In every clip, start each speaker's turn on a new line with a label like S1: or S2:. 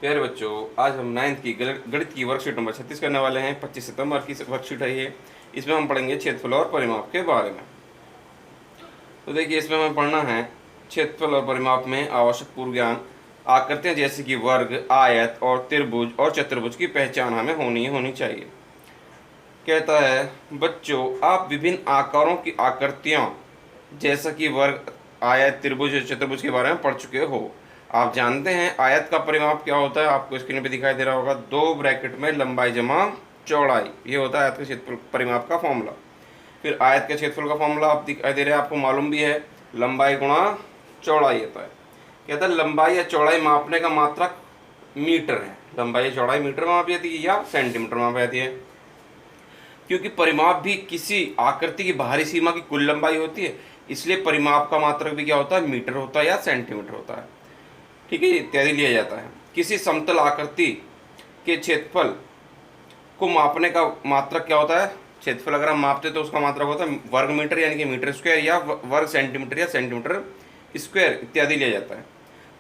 S1: प्यारे बच्चों, आज हम 9th की गणित की वर्कशीट नंबर 36 करने वाले हैं। 25 सितंबर की वर्कशीट है ये। इसमें हम पढ़ेंगे क्षेत्रफल और परिमाप के बारे में। तो देखिए, इसमें हमें पढ़ना है क्षेत्रफल और परिमाप में आवश्यक पूर्व ज्ञान, आकृतियाँ जैसे कि वर्ग, आयत और त्रिभुज और चतुर्भुज की पहचान हमें होनी चाहिए। कहता है बच्चों, आप विभिन्न आकारों की आकृतियाँ जैसा कि वर्ग, आयत, त्रिभुज और चतुर्भुज के बारे में पढ़ चुके हो। आप जानते हैं आयत का परिमाप क्या होता है। आपको स्क्रीन पे दिखाई दे रहा होगा, 2 ब्रैकेट में लंबाई जमा चौड़ाई, ये होता है आयत के क्षेत्रफल परिमाप का फॉर्मूला। फिर आयत के क्षेत्रफल का फॉर्मूला आप दिखाई दे रहा है, आपको मालूम भी है, लंबाई गुणा चौड़ाई होता है। कहता है लंबाई या चौड़ाई मापने का मात्रक मीटर है। लंबाई या चौड़ाई मीटर में मापी जाती है या सेंटीमीटर में मापी जाती है, क्योंकि परिमाप भी किसी आकृति की बाहरी सीमा की कुल लंबाई होती है, इसलिए परिमाप का मात्रक भी क्या होता है, मीटर होता है या सेंटीमीटर होता है। ठीक है, इत्यादि लिया जाता है। किसी समतल आकृति के क्षेत्रफल को मापने का मात्रक क्या होता है, क्षेत्रफल अगर हम मापते तो उसका मात्रक होता है वर्ग मीटर यानी कि मीटर स्क्वायर, या वर्ग सेंटीमीटर या सेंटीमीटर स्क्वायर इत्यादि लिया जाता है।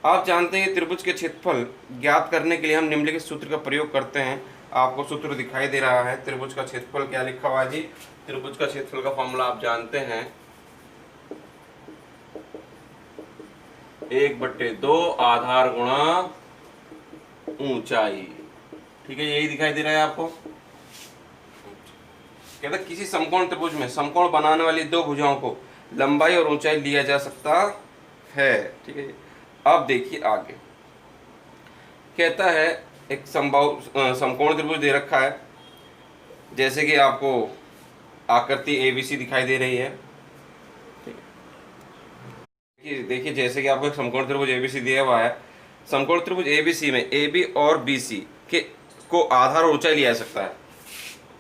S1: आप जानते हैं कि त्रिभुज के क्षेत्रफल ज्ञात करने के लिए हम निम्नलिखित सूत्र का प्रयोग करते हैं। आपको सूत्र दिखाई दे रहा है, त्रिभुज का क्षेत्रफल क्या लिखा हुआ है जी। त्रिभुज का क्षेत्रफल का फॉर्मूला आप जानते हैं, 1/2 आधार गुणा ऊंचाई। ठीक है, यही दिखाई दे रहा है आपको। कहता है किसी समकोण त्रिभुज में समकोण बनाने वाली 2 भुजाओं को लंबाई और ऊंचाई लिया जा सकता है। ठीक है, अब देखिए आगे। कहता है एक समकोण त्रिभुज दे रखा है, जैसे कि आपको आकृति ABC दिखाई दे रही है। देखिए जैसे कि आपको एक समकोण त्रिभुज ABC दिया हुआ है। समकोण त्रिभुज ABC में AB और BC के को आधार और ऊंचाई लिया जा सकता है।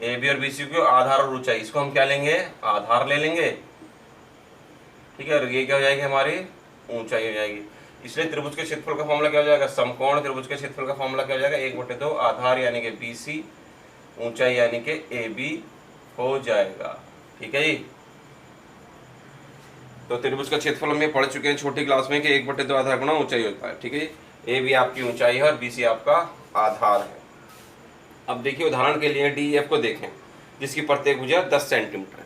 S1: AB और BC को आधार और ऊंचाई, इसको हम क्या लेंगे, आधार ले लेंगे। ठीक है, और ये क्या हो जाएगी, हमारी ऊंचाई हो जाएगी। इसलिए त्रिभुज के क्षेत्रफल का फॉर्मूला क्या हो जाएगा, समकोण त्रिभुज के क्षेत्रफल का फॉर्मूला क्या हो जाएगा, 1/2 आधार यानी कि BC, ऊंचाई यानी कि AB हो जाएगा। ठीक है जी। तो त्रिभुज का क्षेत्रफल हम ये पढ़ चुके हैं छोटी क्लास में कि 1/2 आधार गुणा ऊंचाई होता है। ठीक है जी। AB आपकी ऊंचाई है और BC आपका आधार है। अब देखिए उदाहरण के लिए DEF को देखें, जिसकी प्रत्येक भुजा 10 सेंटीमीटर है।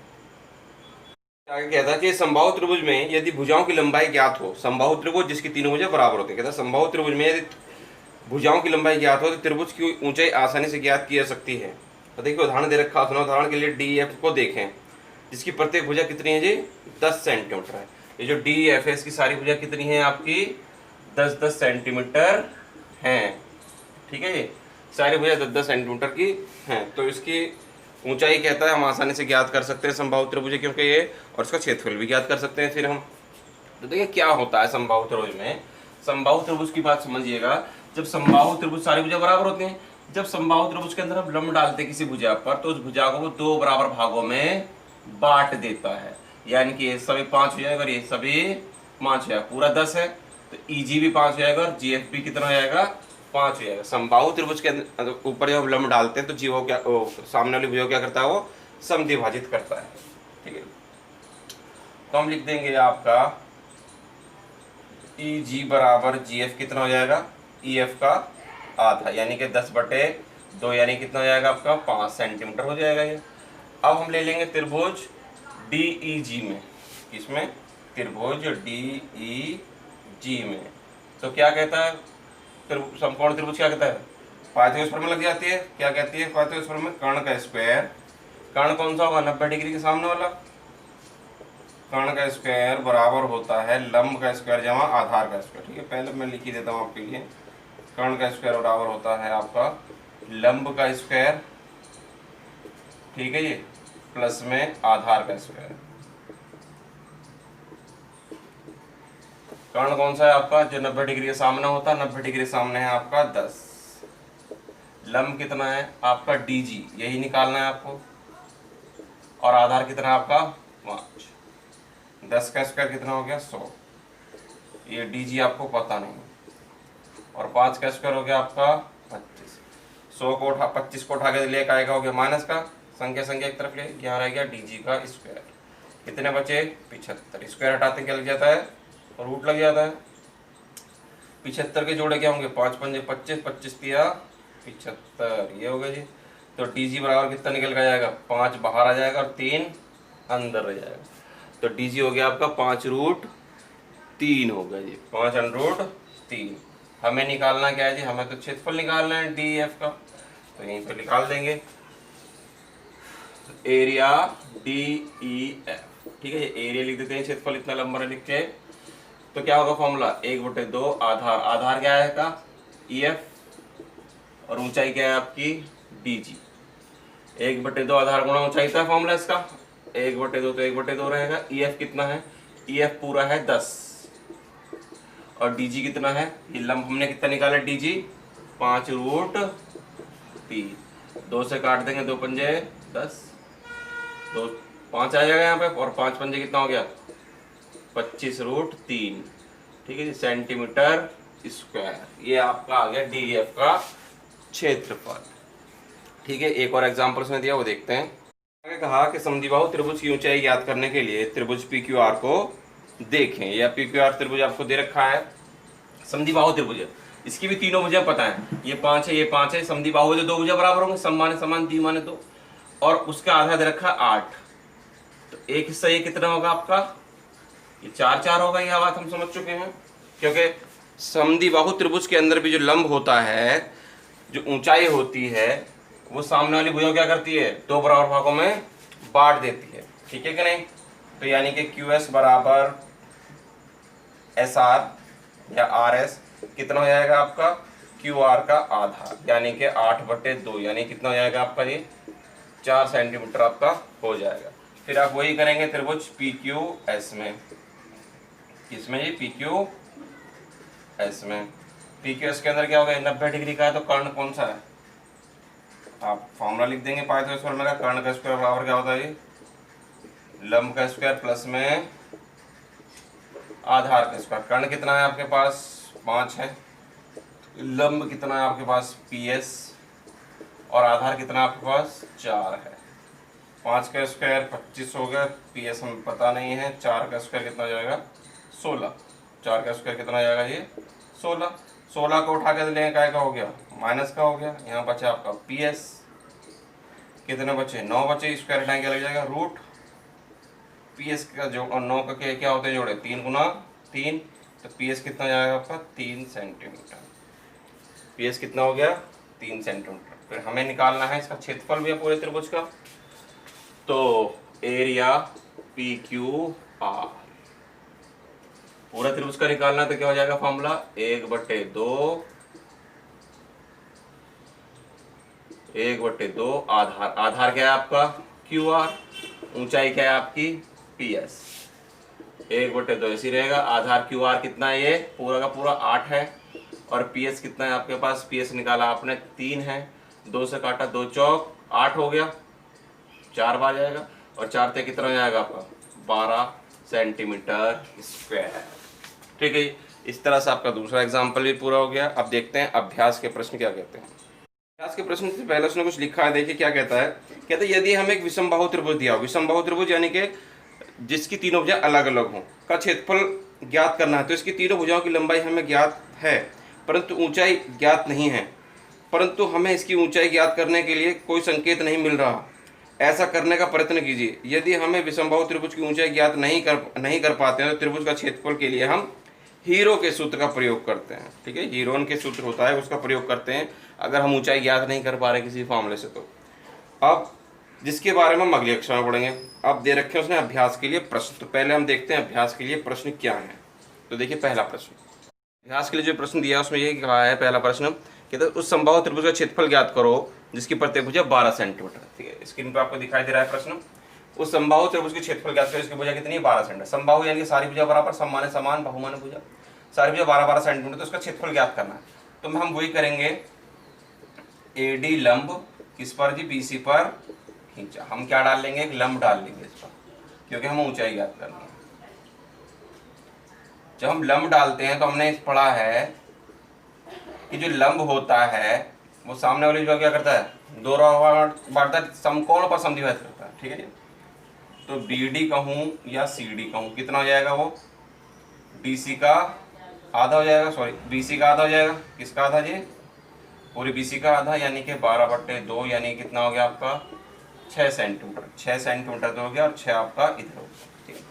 S1: आगे कहता है कि समबाहु त्रिभुज में यदि भुजाओं की लंबाई ज्ञात हो, समबाहु त्रिभुज जिसकी तीनों भुजा बराबर होती है, कहता है समबाहु त्रिभुज में यदि भुजाओं की लंबाई ज्ञात हो तो त्रिभुज की ऊंचाई आसानी से ज्ञात की जा सकती है। तो देखिए उदाहरण दे रखा है, उदाहरण के लिए DEF को देखें, जिसकी प्रत्येक भुजा कितनी है जी, 10 सेंटीमीटर है। ये जो DEF है इसकी सारी भुजा कितनी है आपकी, 10-10 सेंटीमीटर हैं। ठीक है जी, सारी भुजा 10-10 सेंटीमीटर की हैं। तो इसकी ऊंचाई कहता है हम आसानी से ज्ञात कर सकते हैं समबाहु त्रिभुज, क्योंकि ये, और इसका क्षेत्रफल भी ज्ञात कर सकते हैं फिर हम। तो देखिए क्या होता है समबाहु त्रिभुज में। समबाहु त्रिभुज की बात समझिएगा, जब समबाहु त्रिभुज सारी भुजा बराबर होती हैं, जब समबाहु त्रिभुज के अंदर हम लंब डालते हैं किसी भुजा पर, तो उस भुजा को वो 2 बराबर भागों में बांट देता है। यानी कि ये सभी 5 हो जाएगा और ये सभी 5 हो जाएगा, पूरा 10 है तो EG भी 5 हो जाएगा और GF भी कितना हो जाएगा, 5 हो जाएगा। समबाहु त्रिभुज के ऊपर जब लंब डालते हैं तो जीवो क्या, सामने वाली भुजा क्या करता है, वो समद्विभाजित करता है। ठीक है, तो हम लिख देंगे आपका EG बराबर GF कितना हो जाएगा, EF का आधा यानी कि 10/2 यानी कितना हो जाएगा आपका, 5 सेंटीमीटर हो जाएगा ये। अब हम ले लेंगे त्रिभुज DEG में, इसमें त्रिभुज DEG में तो क्या कहता है, समकोण त्रिभुज क्या कहता है, पाइथागोरस में लग जाती है। क्या कहती है पाइथागोरस में, कर्ण का स्क्वायर, कर्ण कौन सा होगा, 90 डिग्री के सामने वाला, कर्ण का स्क्वायर बराबर होता है लंब का स्क्वायर जमा आधार का स्क्वायर। ठीक है, पहले मैं लिख ही देता हूँ आपके लिए, कर्ण का स्क्वायर बराबर होता है आपका लंब का स्क्वायर, ठीक है ये, प्लस में आधार का स्क्वायर। कर्ण कौन सा है आपका, जो 90 डिग्री के सामने होता है, 90 डिग्री सामने है आपका 10। लंब कितना है आपका DG, यही निकालना है आपको, और आधार कितना है आपका 5। 10 का स्क्वायर कितना हो गया, 100। ये DG आपको पता नहीं, और 5 का स्क्वायर हो गया आपका 25। 100 को 25 को उठा के लेकर आएगा, हो गया माइनस का, संख्या एक तरफ ले, यहाँ रह गया DG का स्क्वायर। कितने बचे, 75। स्क्वायर हटाते क्या लग जाता है, रूट लग जाता है। 75 के जोड़े क्या होंगे, 5 पंजे 25, 25 तिया 75, ये होगा जी। तो डी जी बराबर कितना निकल के जाएगा, 5 बाहर आ जाएगा और 3 अंदर रह जाएगा। तो डी जी हो गया आपका 5√3 होगा जी, 5√3। हमें निकालना क्या है जी, हमें तो क्षेत्रफल निकालना है डी एफ का, तो यहीं पर निकाल देंगे एरिया डी ई एफ। ठीक है, एरिया लिख देते हैं, क्षेत्रफल इतना लंबा लिख के। तो क्या होगा फॉर्मूला, 1/2 आधार, आधार क्या है का ई एफ, और ऊंचाई क्या है आपकी डी जी। 1/2 आधार गुणा ऊंचाई था फॉर्मूला इसका, 1/2 तो 1/2 रहेगा। ई एफ कितना है, ई एफ पूरा है 10, और डी जी कितना है, ये लंब हमने कितना निकाला डी जी 5√3। 2 से काट देंगे, 2 पंजे 10, 2 5 आ जाएगा यहाँ पे, और 5 पंजे कितना हो गया 25√3। ठीक है जी, सेंटीमीटर स्क्वायर। ये आपका आ गया डी एफ का क्षेत्रफल। ठीक है, एक और एग्जांपल उसने दिया वो देखते हैं। आगे कहा कि समद्विबाहु त्रिभुज की ऊंचाई ज्ञात करने के लिए त्रिभुज पी क्यू आर को देखें। या पी क्यू आर त्रिभुज आपको दे रखा है, समद्विबाहु त्रिभुज है, इसकी भी तीनों भुजा पता है, ये 5 है, ये 5 है, समद्विबाहु जो 2 भुजा बराबर होंगे, सम माने समान, द्वि माने 2, और उसका आधा दे रखा 8। तो एक हिस्सा ये कितना होगा आपका, ये 4 होगा। ये बात हम समझ चुके हैं, क्योंकि समद्विबाहु त्रिभुज के अंदर भी जो लंब होता है, जो ऊंचाई होती है, वो सामने वाली भुजा क्या करती है, 2 बराबर भागों में बांट देती है। ठीक है कि नहीं। तो यानी कि क्यू एस बराबर एस आर या आर एस कितना हो जाएगा आपका, क्यू आर का आधा, यानी कि 8/2, यानी कितना हो जाएगा आपका ये 4 सेंटीमीटर आपका हो जाएगा। फिर आप वही करेंगे त्रिभुज पी क्यू एस में, किसमें जी, पी क्यू एस में। पी क्यू एस के अंदर क्या होगा, 90 डिग्री का है, तो कर्ण कौन सा है, आप फॉर्मूला लिख देंगे पाइथागोरस का, कर्ण का स्क्वायर बराबर क्या होता है ये, लंब का स्क्वायर प्लस में आधार का स्क्वायर। कर्ण कितना है आपके पास 5 है, लंब कितना है आपके पास PS, और आधार कितना आपके पास 4 है। 5 का स्क्वायर 25 हो गया, PS हमें पता नहीं है, 4 का स्क्वायर कितना हो जाएगा 16, 4 का स्क्वायर कितना हो जाएगा ये 16। 16 को उठा के लेंगे, काय का हो गया माइनस का हो गया, यहाँ बचा आपका PS, कितने बचे 9 बचे, स्क्वायर हटाएंगे क्या लग जाएगा रूट, PS का जो और 9 का क्या होते हैं जोड़े, 3 गुना 3, तो PS कितना हो जाएगा आपका 3 सेंटीमीटर। PS कितना हो गया 3 सेंटीमीटर। फिर हमें निकालना है इसका क्षेत्रफल भी है पूरे त्रिभुज का, तो एरिया PQR पूरा त्रिभुज का निकालना है, तो क्या हो जाएगा फॉर्मूला 1/2 आधार, आधार क्या है आपका QR, ऊंचाई क्या है आपकी PS, 1/2 ऐसी रहेगा। आधार QR कितना है, ये पूरा का पूरा 8 है, और PS कितना है आपके पास, PS निकाला आपने 3 है, 2 से काटा 2 चौक 8 हो गया, 4 बार जाएगा, और 4 ते कितना हो जाएगा आपका 12 सेंटीमीटर स्क्वायर। ठीक है, इस तरह से आपका दूसरा एग्जाम्पल भी पूरा हो गया। अब देखते हैं अभ्यास के प्रश्न क्या कहते हैं। अभ्यास के प्रश्न से पहले उसने कुछ लिखा है, देखिए क्या कहता है। कहता है यदि हमें एक विषमबाहु त्रिभुज दिया हो, विषमबाहु त्रिभुज यानी कि जिसकी तीनों भुजाएं अलग अलग हों, का क्षेत्रफल ज्ञात करना है। तो इसकी तीनों भुजाओं की लंबाई हमें ज्ञात है, परंतु ऊंचाई ज्ञात नहीं है, परंतु हमें इसकी ऊंचाई ज्ञात करने के लिए कोई संकेत नहीं मिल रहा। ऐसा करने का प्रयत्न कीजिए। यदि हमें विषमबाहु त्रिभुज की ऊंचाई ज्ञात नहीं कर पाते हैं, तो त्रिभुज का क्षेत्रफल के लिए हम हीरो के सूत्र का प्रयोग करते हैं। ठीक है, हीरोन के सूत्र होता है, उसका प्रयोग करते हैं अगर हम ऊंचाई ज्ञात नहीं कर पा रहे किसी फॉर्मूले से। तो अब जिसके बारे में हम अगली कक्षा में पढ़ेंगे। अब दे रखे हैं उसने अभ्यास के लिए प्रश्न, तो पहले हम देखते हैं अभ्यास के लिए प्रश्न क्या है। तो देखिए पहला प्रश्न, अभ्यास के लिए जो प्रश्न दिया है उसमें ये कहा है, पहला प्रश्न कहते हैं उस समबाहु त्रिभुज का क्षेत्रफल ज्ञात करो जिसकी प्रत्येक भुजा 12 सेंटीमीटर। ठीक है, स्क्रीन पर आपको दिखाई दे रहा है प्रश्न, उस समबाहु त्रिभुज के क्षेत्रफल ज्ञात करो, इसकी भुजा कितनी है 12 सेंटीमीटर। समबाहु यानी कि सारी भुजा बराबर, सम माने समान, बहु माने भुजा, सारी भुजा 12-12 सेंटीमीटर, तो उसका क्षेत्रफल ज्ञात करना है। तो हम वही करेंगे, AD लंब किस पर जी, BC पर खींचा। हम क्या डाल लेंगे, एक लंब डाल लेंगे इस पर, क्योंकि हम ऊंचाई ज्ञात करनी है। जब हम लंब डालते हैं तो हमने पढ़ा है कि जो लंब होता है वो सामने वाली जो क्या करता है, दो बांटता है, समकोण पर समद्विभाजित करता है। ठीक है जी, तो BD कहूँ या CD कहूँ, कितना हो जाएगा वो DC का आधा हो जाएगा, सॉरी BC का आधा हो जाएगा। किसका आधा जी? पूरी BC का आधा, यानी कि 12/2, यानी कितना हो गया आपका 6 सेंटीमीटर। 6 सेंटीमीटर तो हो गया और 6 आपका इधर हो गया। ठीक है,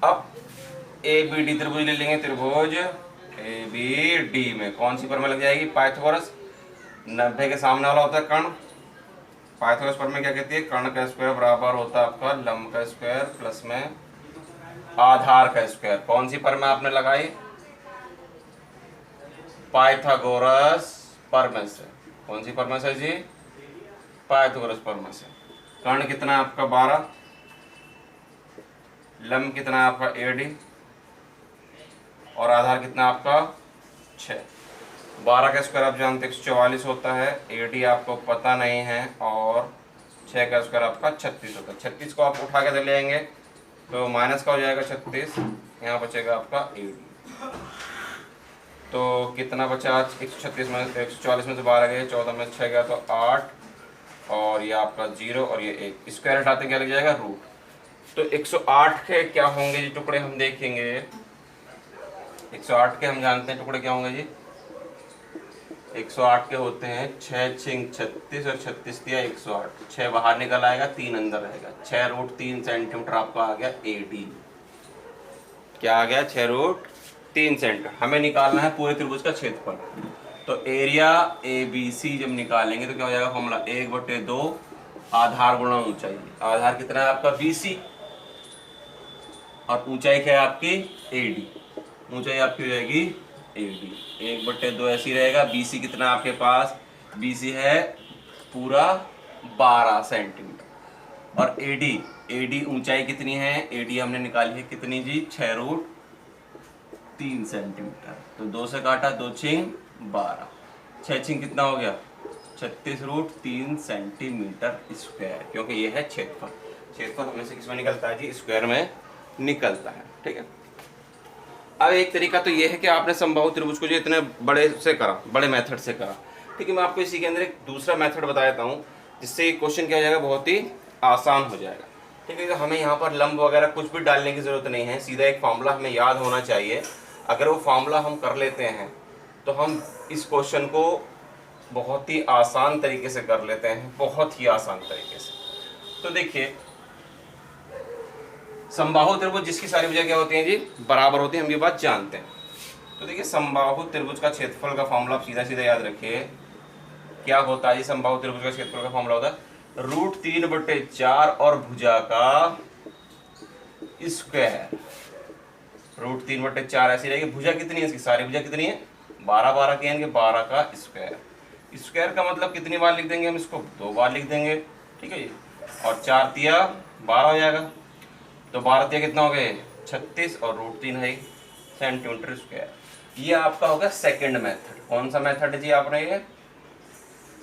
S1: अब ABD त्रिभुज ले लेंगे। त्रिभुज ABD में कौन सी प्रमेय लग जाएगी? पाइथागोरस। 90 के सामने वाला होता है कर्ण। पाइथागोरस प्रमेय क्या कहती है? कर्ण का स्क्वायर बराबर होता है आपका लंब का स्क्वायर प्लस में आधार का स्क्वायर। कौन सी प्रमेय आपने लगाई? पाइथागोरस प्रमेय से। कौन सी प्रमेय से जी? पाइथागोरस प्रमेय से। कर्ण कितना है आपका 12, लंब कितना है आपका AD, और आधार कितना आपका 6। 12 का स्क्वायर आप जानते 144 होता है, AD आपको पता नहीं है, और 6 का स्क्वायर आपका 36 होता है। 36 को आप उठा के ले आएंगे तो माइनस का हो जाएगा 36, यहाँ बचेगा आपका AD। तो कितना बचा? 136 में 144 में से 12 गए, 14 में 6 गया तो 8, और ये आपका 0 और ये 1। स्क्वायर हटाते क्या लग जाएगा? रूट। तो 108 के क्या होंगे जी टुकड़े? हम देखेंगे 108 के हम जानते हैं टुकड़े क्या होंगे जी। 108 के होते हैं 6 छिंग 36 और 36 दिया 108। 6 बाहर निकल आएगा, 3 अंदर रहेगा। 6√3 सेंटीमीटर आपका आ गया AD। क्या आ गया? 6√3 सेंटीमीटर। हमें निकालना है पूरे त्रिभुज का क्षेत्रफल। तो एरिया ABC जब निकालेंगे तो क्या हो जाएगा फॉर्मूला? 1/2 आधार गुणा ऊंचाई। आधार कितना है आपका BC, और ऊंचाई क्या है आपकी AD। ऊंचाई आपकी हो जाएगी AD। 1/2 ऐसी रहेगा। BC कितना आपके पास? BC है पूरा 12 सेंटीमीटर, और AD ऊंचाई कितनी है? AD हमने निकाली है कितनी जी? 6√3 सेंटीमीटर। तो 2 से काटा, 2 छिंग 12, 6 छिंग कितना हो गया? 36√3 सेंटीमीटर स्क्वायर, क्योंकि ये है क्षेत्रफल। क्षेत्रफल हमें से किसमें निकलता है जी? स्क्वायर में निकलता है। ठीक है, अब एक तरीका तो ये है कि आपने समबाहु त्रिभुज को जो इतने बड़े से करा, बड़े मेथड से करा। ठीक है, मैं आपको इसी के अंदर एक दूसरा मेथड बता देता हूँ, जिससे क्वेश्चन क्या हो जाएगा? बहुत ही आसान हो जाएगा। ठीक है, तो हमें यहाँ पर लंब वगैरह कुछ भी डालने की जरूरत नहीं है, सीधा एक फार्मूला हमें याद होना चाहिए। अगर वो फार्मूला हम कर लेते हैं तो हम इस क्वेश्चन को बहुत ही आसान तरीके से कर लेते हैं, बहुत ही आसान तरीके से। तो देखिए, समबाहु त्रिभुज जिसकी सारी भुजाएं क्या होती हैं जी? बराबर होती हैं, हम ये बात जानते हैं। तो देखिए, समबाहु त्रिभुज का क्षेत्रफल का फॉर्मूला आप सीधा सीधा याद रखिए। क्या होता है जी? समबाहु त्रिभुज का क्षेत्रफल का फॉर्मूला होता है √3/4 और भुजा का स्क्वायर। √3/4 ऐसी रहेगी। भुजा कितनी है इसकी? सारी भुजा कितनी है? 12 12 की, यानी कि 12 का स्क्वायर। स्क्वायर का मतलब कितनी बार लिख देंगे हम इसको? 2 बार लिख देंगे। ठीक है जी, और 4 तिया 12 हो जाएगा। तो 12 तिया कितना हो गए? 36, और √3 है सेंटीमीटर स्क्वायर। ये आपका होगा सेकंड मेथड। कौन सा मेथड है जी? आपने ये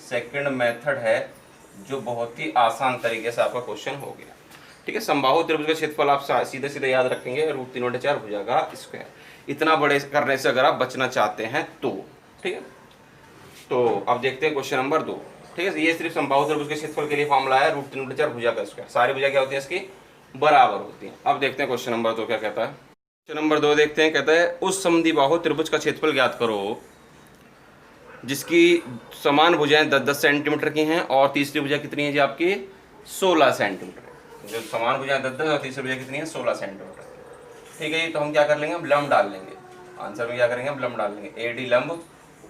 S1: सेकंड मेथड है, जो बहुत ही आसान तरीके से आपका क्वेश्चन हो गया। ठीक है, समबाहु त्रिभुज का क्षेत्रफल आप सीधे सीधे याद रखेंगे √3/4 भुजा का स्क्वायर। इतना बड़े करने से अगर आप बचना चाहते हैं तो। ठीक है, तो अब देखते हैं क्वेश्चन नंबर 2। ठीक है, ये सिर्फ समबाहु त्रिभुज के क्षेत्रफल के लिए फॉर्मूला है √3/4 भुजा का स्क्वायर। सारी भुजा क्या होती है इसकी? बराबर होती है। अब देखते हैं क्वेश्चन नंबर 2 क्या कहता है। क्वेश्चन नंबर 2 देखते हैं, कहता है उस समद्विबाहु त्रिभुज का क्षेत्रफल ज्ञात करो जिसकी समान भुजाएं 10-10 सेंटीमीटर की हैं, और तीसरी भुजा कितनी है जी आपकी? 16 सेंटीमीटर। जो समान भुजाएं 10-10 और तीसरी भुजा कितनी है? 16 सेंटीमीटर। ठीक है, तो हम क्या कर लेंगे? हम लंब डाल लेंगे। आंसर में क्या करेंगे? हम लंब डाल लेंगे। AD लंब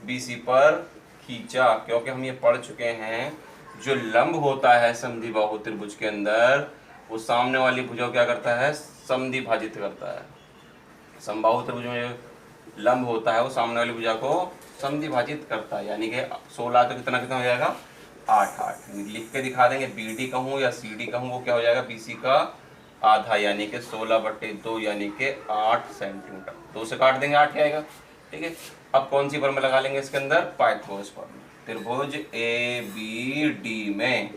S1: BC पर खींचा, क्योंकि हम ये पढ़ चुके हैं जो लंब होता है समद्विबाहु त्रिभुज के अंदर, वो सामने वाली भुजा को क्या करता है? समद्विभाजित करता है। समबाहु त्रिभुज में लंब होता है वो सामने वाली भुजा को समद्विभाजित करता है, यानी कि 16 तो कितना कितना हो जाएगा? 8 8 लिख के दिखा देंगे। BD कहूँ या CD कहूँ, वो क्या हो जाएगा? BC का आधा, यानी कि 16/2, यानी कि 8 सेंटीमीटर। 2 से काट देंगे, 8 ही आएगा। ठीक है, अब कौन सी प्रमेय लगा लेंगे इसके अंदर? पाइथागोरस प्रमेय। त्रिभुज ABD में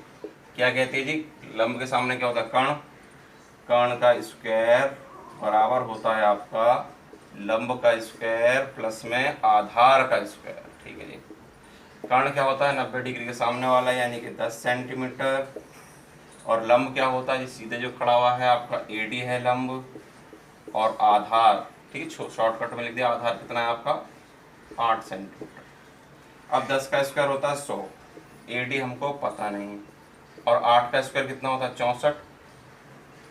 S1: क्या कहती है जी? लंब के सामने क्या होता है? कर्ण। कर्ण का स्क्वायर बराबर होता है आपका लंब का स्क्वायर प्लस में आधार का स्क्वायर। ठीक है जी, कर्ण क्या होता है? 90 डिग्री के सामने वाला, यानी कि 10 सेंटीमीटर। और लंब क्या होता है जी? सीधे जो खड़ा हुआ है आपका AD है लंब, और आधार ठीक है, शॉर्टकट में लिख दिया। आधार कितना है आपका 8 सेंटीमीटर। अब 10 का स्क्वायर होता है 100, AD हमको पता नहीं, और 8 का स्क्वायर कितना होता है 64।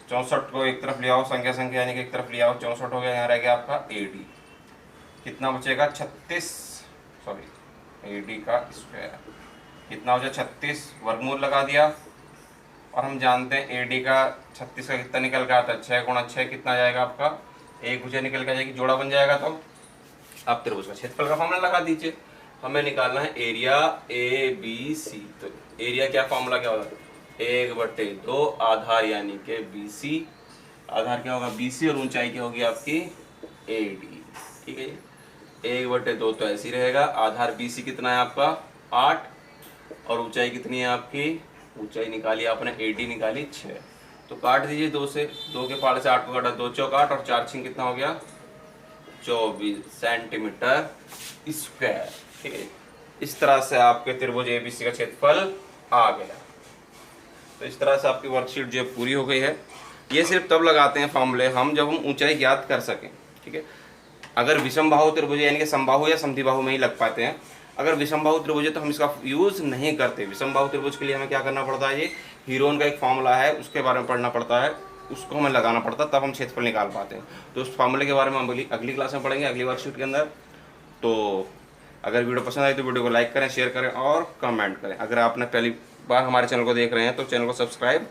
S1: 64 को एक तरफ ले आओ, संख्या यानी कि एक तरफ ले आओ, 64 हो गया, यहाँ रह गया आपका AD। कितना बचेगा 36, सॉरी AD का स्क्वायर कितना हो जाए 36, वर्गमूल लगा दिया। और हम जानते हैं AD का 36 का कितना निकल के आता है 6 गुणा 6 कितना जाएगा आपका, एक भुजा निकल के जाएगी, जोड़ा बन जाएगा। तो आप त्रिभुज का क्षेत्रफल का फॉर्मूला लगा दीजिए। हमें निकालना है एरिया ABC। तो एरिया क्या फॉर्मूला क्या होगा 1/2 आधार यानी कि BC, आधार क्या होगा BC और ऊंचाई क्या होगी आपकी AD। ठीक है, 1/2 तो ऐसे ही रहेगा। आधार BC कितना है आपका 8, और ऊंचाई कितनी है आपकी, ऊंचाई निकाली आपने AD निकाली 6। तो काट दीजिए 2 से, 2 के पाड़े से 8 को काटा, 2 चौक 8 और 4 6 कितना हो गया 24 सेंटीमीटर स्क्वायर। ठीक है, इस तरह से आपके त्रिभुज ABC का क्षेत्रफल आ गया। तो इस तरह से आपकी वर्कशीट जो पूरी हो गई है। ये सिर्फ तब लगाते हैं फॉर्मूले हम जब हम ऊंचाई ज्ञात कर सकें। ठीक है, अगर विषमबाहु त्रिभुज यानी कि समबाहु या समद्विबाहु में ही लग पाते हैं। अगर विषमबाहु त्रिभुज है तो हम इसका यूज़ नहीं करते। विषमबाहु त्रिभुज के लिए हमें क्या करना पड़ता है, ये हीरोन का एक फॉर्मूला है, उसके बारे में पढ़ना पड़ता है, उसको हमें लगाना पड़ता है, तब हम क्षेत्रफल निकाल पाते हैं। तो उस फॉर्मूले के बारे में हम अगली क्लास में पढ़ेंगे, अगली वर्कशीट के अंदर। तो अगर वीडियो पसंद आई तो वीडियो को लाइक करें, शेयर करें और कमेंट करें। अगर आपने पहली बार हमारे चैनल को देख रहे हैं तो चैनल को सब्सक्राइब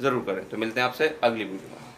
S1: ज़रूर करें। तो मिलते हैं आपसे अगली वीडियो में।